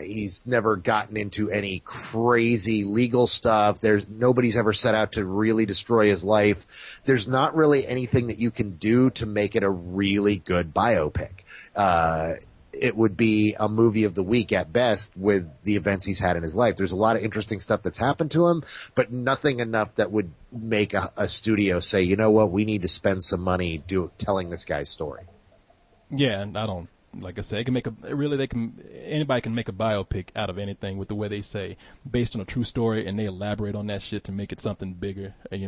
He's never gotten into any crazy legal stuff. Nobody's ever set out to really destroy his life. There's not really anything that you can do to make it a really good biopic. It would be a movie of the week at best with the events he's had in his life. There's a lot of interesting stuff that's happened to him, but nothing enough that would make a studio say, you know what, we need to spend some money telling this guy's story. Yeah, and I don't. Like I said, anybody can make a biopic out of anything with the way they say, based on a true story, and they elaborate on that shit to make it something bigger. They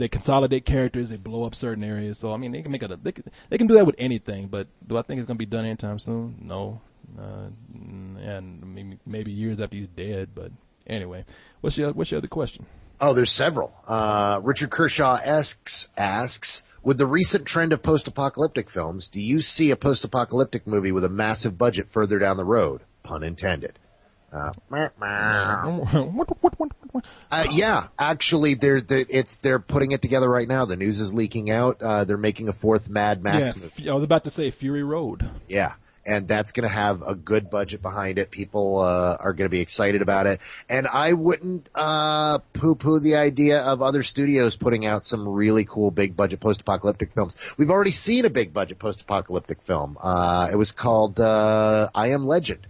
consolidate characters, they blow up certain areas. So I mean, they can they can do that with anything. But do I think it's gonna be done anytime soon? No. And maybe years after he's dead. But anyway, what's your other question? Oh, there's several. Richard Kershaw asks, with the recent trend of post-apocalyptic films, do you see a post-apocalyptic movie with a massive budget further down the road? Pun intended. Yeah, actually, they're putting it together right now. The news is leaking out. They're making a fourth Mad Max movie. I was about to say Fury Road. Yeah. And that's going to have a good budget behind it. People are going to be excited about it. And I wouldn't poo-poo the idea of other studios putting out some really cool big-budget post-apocalyptic films. We've already seen a big-budget post-apocalyptic film. It was called I Am Legend.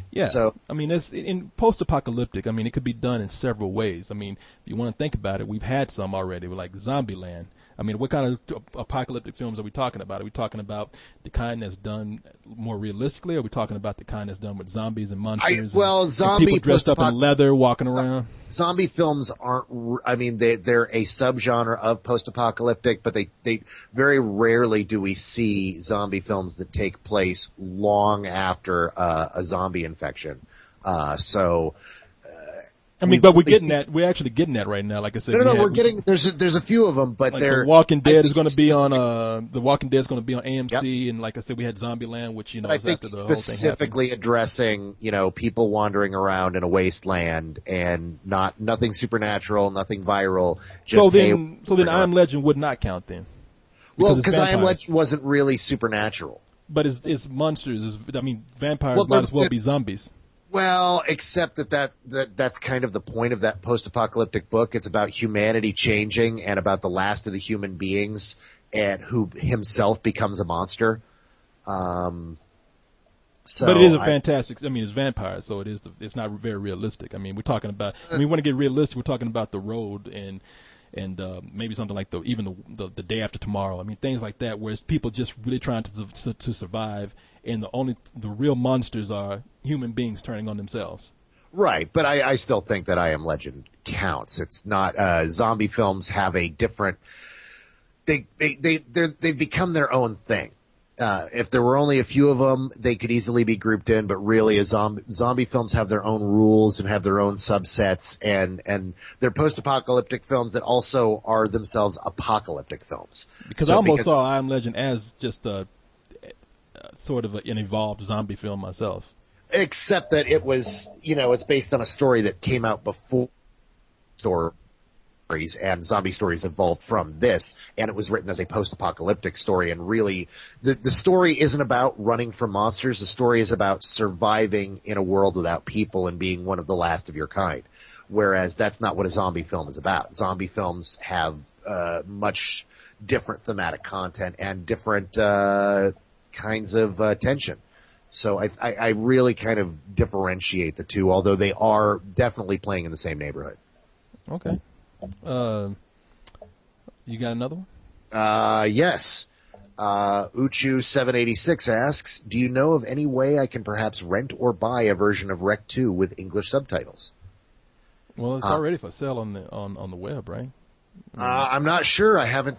Yeah, so, I mean, it's in post-apocalyptic. I mean, it could be done in several ways. I mean, if you want to think about it, we've had some already, like Zombieland. I mean, what kind of apocalyptic films are we talking about? Are we talking about the kind that's done more realistically, or are we talking about the kind that's done with zombies and monsters and people dressed up in leather walking around? Zombie films aren't, I mean, they're a subgenre of post-apocalyptic, but they very rarely do we see zombie films that take place long after a zombie infection. I mean, but we're getting that. We're actually getting that right now. Like I said, we're getting. There's a few of them, but like they're. The Walking Dead is going to be on. The Walking Dead is going to be on AMC, Yep. and like I said, we had Zombieland, which But I is think after the whole thing specifically happened. addressing, people wandering around in a wasteland and nothing supernatural, nothing viral. Just, So then wandering I Am around. Legend would not count then. Well, it's because I Am vampires. Legend wasn't really supernatural. But it's monsters. Vampires Well, might as well they're- be zombies. Well, except that's kind of the point of that post-apocalyptic book. It's about humanity changing and about the last of the human beings and who himself becomes a monster. So But it is a fantastic. I mean, it's vampires, so it is. It's not very realistic. I mean, we're talking about. When we want to get realistic, we're talking about The Road and maybe something like the Day After Tomorrow. I mean, things like that, where it's people just really trying to survive, and the real monsters are human beings turning on themselves. Right, but I still think that I Am Legend counts. It's not zombie films have a different. They've become their own thing. If there were only a few of them, they could easily be grouped in. But really, zombie films have their own rules and have their own subsets, and they're post-apocalyptic films that also are themselves apocalyptic films. Because I almost saw I Am Legend as just a sort of an evolved zombie film myself. Except that it was, it's based on a story that came out before stories, and zombie stories evolved from this, and it was written as a post-apocalyptic story, and really, the story isn't about running from monsters, the story is about surviving in a world without people and being one of the last of your kind. Whereas that's not what a zombie film is about. Zombie films have much different thematic content and different kinds of tension. So I really kind of differentiate the two, although they are definitely playing in the same neighborhood. Okay. You got another one? Yes. Uchu786 asks, do you know of any way I can perhaps rent or buy a version of Rec 2 with English subtitles? Well, it's already for sale on the web, right? I'm not sure. I haven't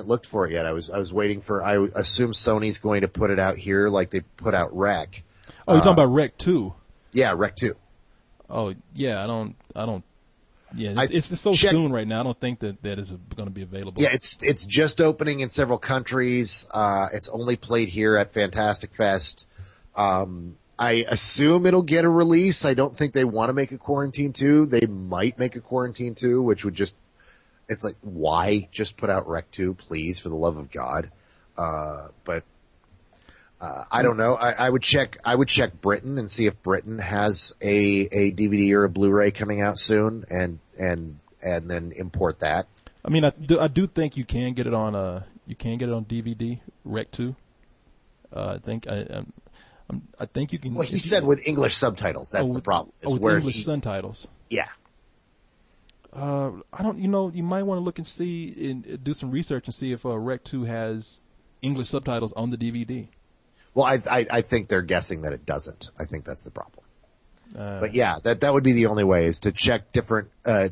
looked for it yet. I was waiting for. I assume Sony's going to put it out here like they put out Rec. Oh, you're talking about Rec 2? Yeah, Rec 2. Oh, yeah. I don't. Yeah, it's so soon right now. I don't think that is going to be available. Yeah, it's just opening in several countries. It's only played here at Fantastic Fest. I assume it'll get a release. I don't think they want to make a Quarantine 2. They might make a Quarantine 2, which would just. It's like, why just put out Rec 2, please, for the love of God? But I don't know. I would check Britain and see if Britain has a DVD or a Blu-ray coming out soon, and then import that. I mean, I do think you can get it on DVD, Rec 2. I think you can. Well, he said with English subtitles. That's the problem. With English subtitles. Yeah. I don't. You might want to look and see and do some research and see if Rec 2 has English subtitles on the DVD. Well, I think they're guessing that it doesn't. I think that's the problem. But yeah, that would be the only way, is to check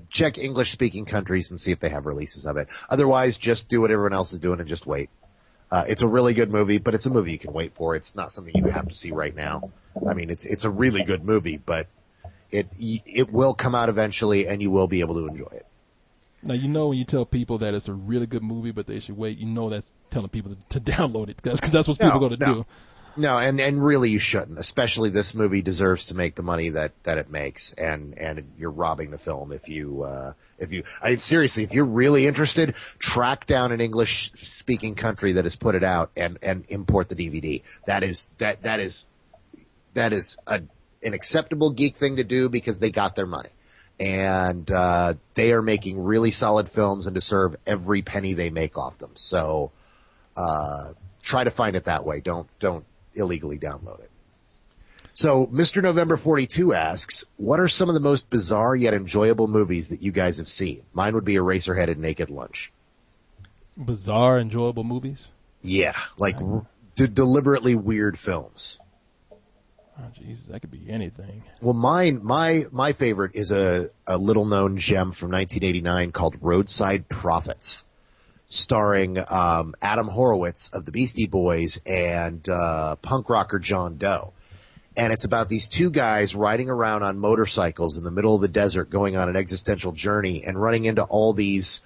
check English speaking countries and see if they have releases of it. Otherwise, just do what everyone else is doing and just wait. It's a really good movie, but it's a movie you can wait for. It's not something you have to see right now. I mean, it's a really good movie, but it will come out eventually, and you will be able to enjoy it. Now, when you tell people that it's a really good movie, but they should wait, that's telling people to download it, because that's what people are going to do. No, and really you shouldn't. Especially this movie deserves to make the money that it makes, and you're robbing the film if you seriously, if you're really interested, track down an English speaking country that has put it out and import the DVD. That is an acceptable geek thing to do, because they got their money. And they are making really solid films and deserve every penny they make off them. So try to find it that way. Don't illegally download it. So Mr. November 42 asks, what are some of the most bizarre yet enjoyable movies that you guys have seen? Mine would be Eraserhead and Naked Lunch. Bizarre, enjoyable movies? Yeah, like deliberately weird films. Oh, Jesus, that could be anything. Well, my favorite is a little-known gem from 1989 called Roadside Prophets, starring Adam Horowitz of the Beastie Boys and punk rocker John Doe. And it's about these two guys riding around on motorcycles in the middle of the desert going on an existential journey and running into all these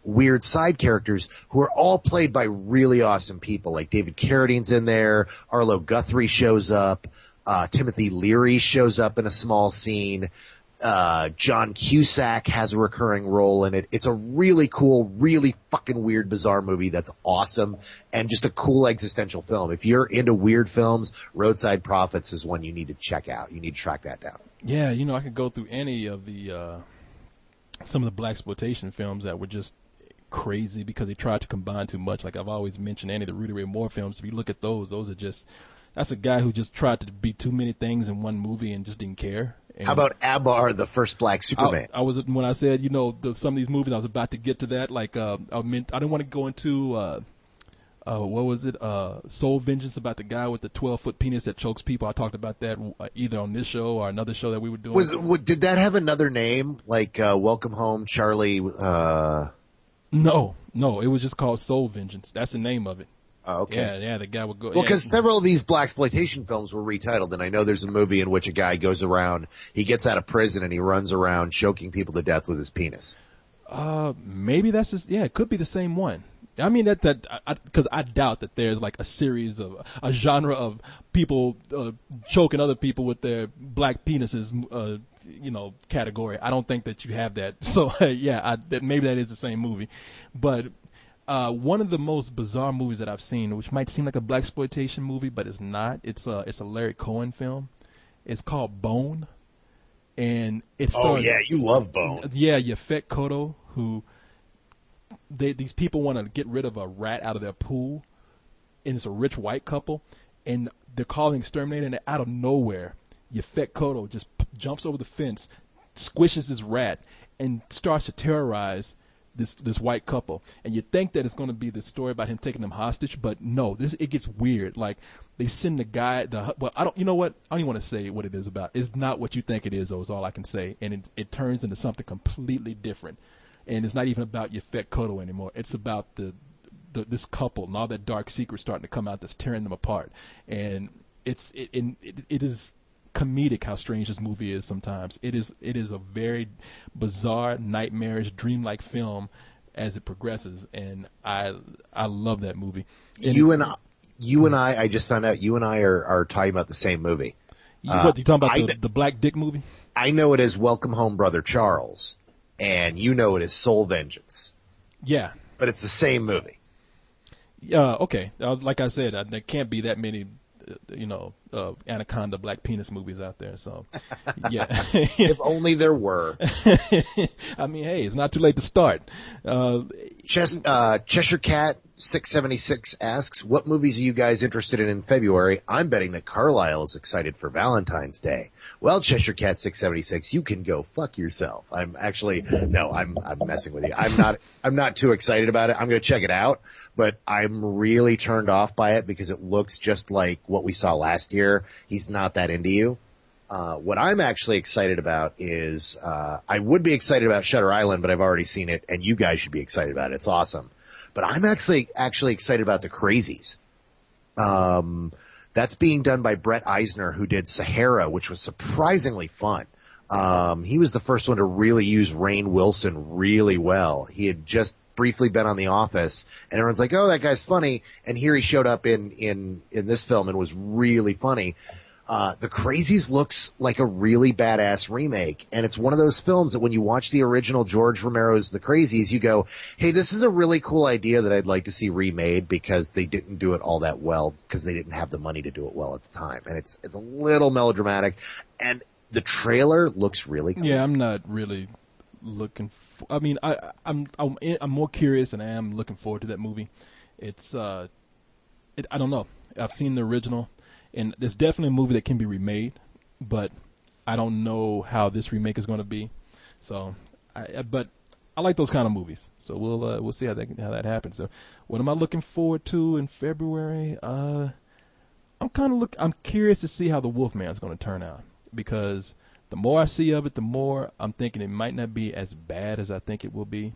weird side characters who are all played by really awesome people. Like David Carradine's in there, Arlo Guthrie shows up, Timothy Leary shows up in a small scene. John Cusack has a recurring role in it. It's a really cool, really fucking weird, bizarre movie that's awesome and just a cool existential film. If you're into weird films, Roadside Prophets is one you need to check out. You need to track that down. Yeah, I could go through any of the some of the blaxploitation films that were just crazy because they tried to combine too much. Like I've always mentioned, any of the Rudy Ray Moore films. If you look at those are just, that's a guy who just tried to be too many things in one movie and just didn't care. And how about Abar, the first black Superman? I was, when I said, some of these movies, I was about to get to that. Like, I didn't want to go into, what was it? Soul Vengeance, about the guy with the 12-foot penis that chokes people. I talked about that either on this show or another show that we were doing. Did that have another name? Like, Welcome Home, Charlie, No, it was just called Soul Vengeance. That's the name of it. Oh, okay. Yeah, the guy would go. Well, because several of these blaxploitation films were retitled, and I know there's a movie in which a guy goes around, he gets out of prison and he runs around choking people to death with his penis. Maybe that's just, it could be the same one. I mean because I doubt that there's like a genre of people choking other people with their black penises, category. I don't think that you have that. So maybe that is the same movie, but. One of the most bizarre movies that I've seen, which might seem like a blaxploitation movie, but it's not. It's a Larry Cohen film. It's called Bone, and it stars. Oh yeah, you love Bone. Yeah, Yaphet Kotto, who these people want to get rid of a rat out of their pool, and it's a rich white couple, and they're calling exterminator, and out of nowhere, Yaphet Kotto just jumps over the fence, squishes this rat, and starts to terrorize this white couple. And you think that it's going to be this story about him taking them hostage, but no, it gets weird. Like, they send the guy, I don't even want to say what it is about. It's not what you think it is, though, is all I can say. And it turns into something completely different. And it's not even about Yaphet Kotto anymore. It's about this couple and all that dark secret starting to come out that's tearing them apart. And it is comedic how strange this movie is sometimes. It is a very bizarre, nightmarish, dreamlike film as it progresses, and I love that movie. And you and I just found out you and I are talking about the same movie. What, you talking about the Black Dick movie? I know it as Welcome Home, Brother Charles, and you know it as Soul Vengeance. Yeah. But it's the same movie. Okay. Like I said, there can't be that many Anaconda black penis movies out there. So, yeah. If only there were. I mean, hey, it's not too late to start. Cheshire Cat 676 asks, what movies are you guys interested in February? I'm betting that Carlisle is excited for Valentine's Day. Well, Cheshire Cat 676, you can go fuck yourself. I'm messing with you. I'm not too excited about it. I'm going to check it out, but I'm really turned off by it because it looks just like what we saw last year. He's not that into you. What I'm actually excited about is, I would be excited about Shutter Island, but I've already seen it, and you guys should be excited about it. It's awesome. But I'm actually excited about The Crazies. That's being done by Brett Eisner, who did Sahara, which was surprisingly fun. He was the first one to really use Rainn Wilson really well. He had just briefly been on The Office, and everyone's like, oh, that guy's funny. And here he showed up in this film and was really funny. The Crazies looks like a really badass remake, and it's one of those films that when you watch the original George Romero's The Crazies, you go, hey, this is a really cool idea that I'd like to see remade, because they didn't do it all that well because they didn't have the money to do it well at the time. And it's a little melodramatic, and the trailer looks really cool. Yeah, I'm not really looking for, I mean, I'm more curious than I am looking forward to that movie. It's I don't know. I've seen the original. And there's definitely a movie that can be remade, but I don't know how this remake is going to be. So, but I like those kind of movies. So we'll see how that happens. So, what am I looking forward to in February? I'm curious to see how The Wolfman is going to turn out, because the more I see of it, the more I'm thinking it might not be as bad as I think it will be.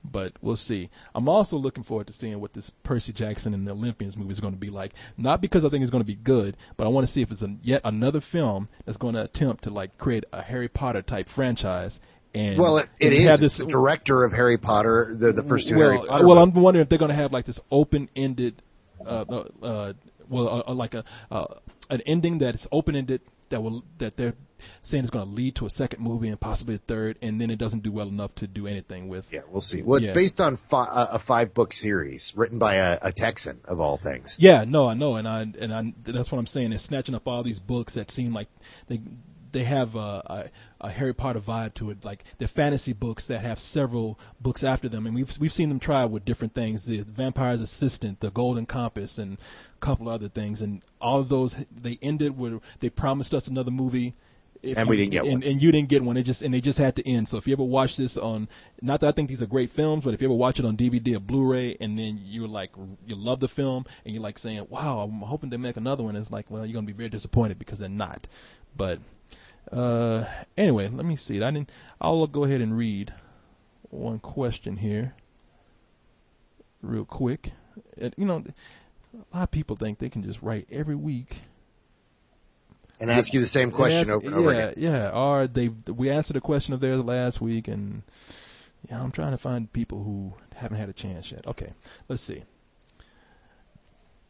But we'll see. I'm also looking forward to seeing what this Percy Jackson and the Olympians movie is going to be like. Not because I think it's going to be good, but I want to see if it's yet another film that's going to attempt to like create a Harry Potter type franchise. And Well, it is. have It's the director of Harry Potter, the first two well, Harry Potter well, I'm movies. wondering if they're going to have like this open-ended, like an ending that is open-ended that they're saying is going to lead to a second movie and possibly a third, and then it doesn't do well enough to do anything with. Yeah, we'll see. Well, it's Yeah. based on a 5-book series written by a Texan, of all things. Yeah, no, I know, and I that's what I'm saying. They're snatching up all these books that seem like they have a Harry Potter vibe to it, like they're fantasy books that have several books after them, and we've seen them try with different things, the Vampire's Assistant, the Golden Compass, and a couple other things, and all of those they ended with they promised us another movie. And we didn't get one. And you didn't get one. They just had to end. So if you ever watch this on, not that I think these are great films, but if you ever watch it on DVD or Blu-ray, and then you love the film, and you're like saying, "Wow, I'm hoping they make another one," it's like, well, you're gonna be very disappointed because they're not. But anyway, let me see. I'll go ahead and read one question here, real quick. A lot of people think they can just write every week. And ask you the same question over and over again. Yeah. Or we answered a question of theirs last week, and I'm trying to find people who haven't had a chance yet. Okay, let's see.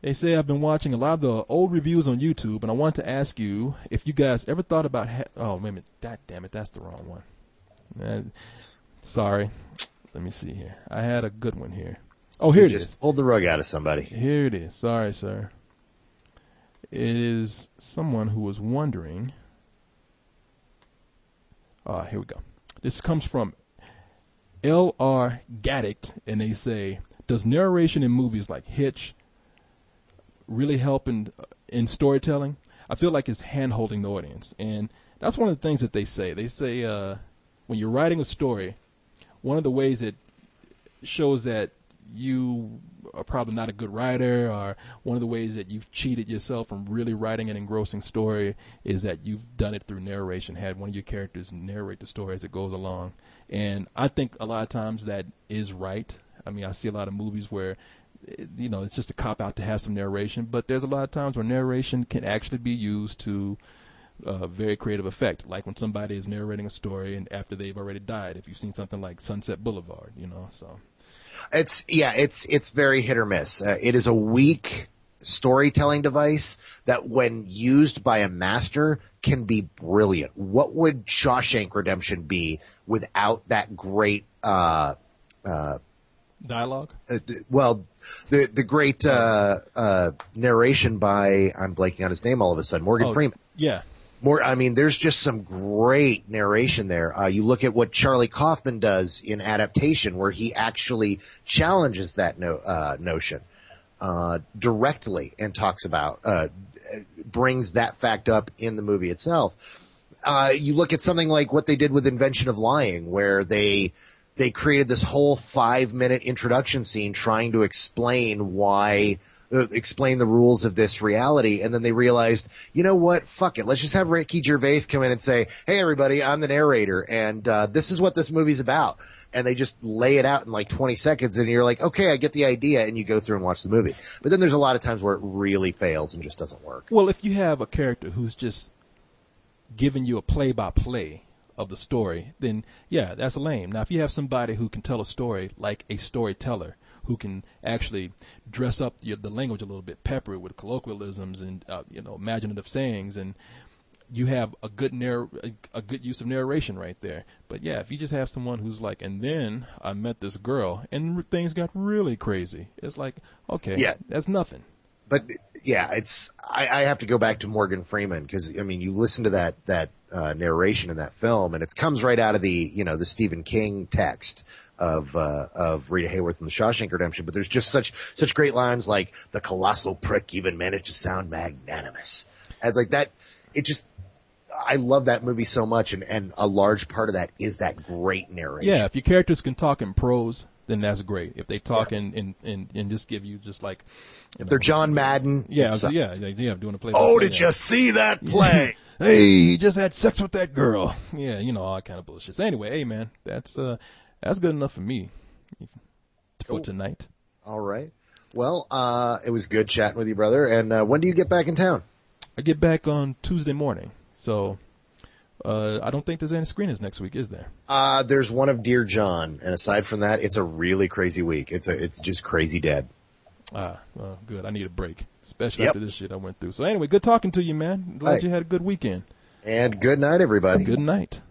They say I've been watching a lot of the old reviews on YouTube, and I want to ask you if you guys ever thought about. Oh, wait a minute. Damn it, that's the wrong one. Sorry. Let me see here. I had a good one here. Oh, here it is. Just pulled the rug out of somebody. Here it is. Sorry, sir. It is someone who was wondering. Here we go. This comes from L.R. Gaddick, and they say, does narration in movies like Hitch really help in storytelling? I feel like it's hand-holding the audience, and that's one of the things that they say. They say when you're writing a story, one of the ways it shows that you are probably not a good writer, or one of the ways that you've cheated yourself from really writing an engrossing story is that you've done it through narration, had one of your characters narrate the story as it goes along. And I think a lot of times that is right. I mean, I see a lot of movies where it's just a cop-out to have some narration, but there's a lot of times where narration can actually be used to very creative effect, like when somebody is narrating a story and after they've already died, if you've seen something like Sunset Boulevard, so. It's very hit or miss. It is a weak storytelling device that, when used by a master, can be brilliant. What would Shawshank Redemption be without that great dialogue? The great narration by, I'm blanking on his name all of a sudden, Morgan Freeman. Yeah. There's just some great narration there. You look at what Charlie Kaufman does in Adaptation, where he actually challenges that notion directly and talks about, brings that fact up in the movie itself. You look at something like what they did with Invention of Lying, where they created this whole 5-minute introduction scene trying to explain the rules of this reality, and then they realized, you know what, fuck it, let's just have Ricky Gervais come in and say, hey everybody, I'm the narrator, and this is what this movie's about, and they just lay it out in like 20 seconds, and you're like, okay, I get the idea, and you go through and watch the movie. But then there's a lot of times where it really fails and just doesn't work. Well, if you have a character who's just giving you a play-by-play of the story, then yeah, that's lame. Now, if you have somebody who can tell a story like a storyteller, who can actually dress up the language a little bit, pepper it with colloquialisms and imaginative sayings, and you have a good use of narration right there. But yeah, if you just have someone who's like, and then I met this girl and things got really crazy, it's like, okay, yeah, that's nothing. But yeah, I have to go back to Morgan Freeman, because you listen to that narration in that film, and it comes right out of the the Stephen King text of Rita Hayworth in The Shawshank Redemption. But there's just such great lines like, the colossal prick even managed to sound magnanimous. As like that, I love that movie so much, and a large part of that is that great narration. Yeah, if your characters can talk in prose, then that's great. If they talk in just give you just like, if they're John Madden, doing a play. Oh, did you see that play? Hey, he just had sex with that girl. Yeah, all that kind of bullshit. So anyway, hey man, that's good enough for me. for tonight. All right. Well, it was good chatting with you, brother. And when do you get back in town? I get back on Tuesday morning, so I don't think there's any screenings next week, is there? There's one of Dear John, and aside from that, it's a really crazy week. It's just crazy dead. Well, good. I need a break, especially after this shit I went through. So anyway, good talking to you, man. Glad you had a good weekend. And good night, everybody. Good night.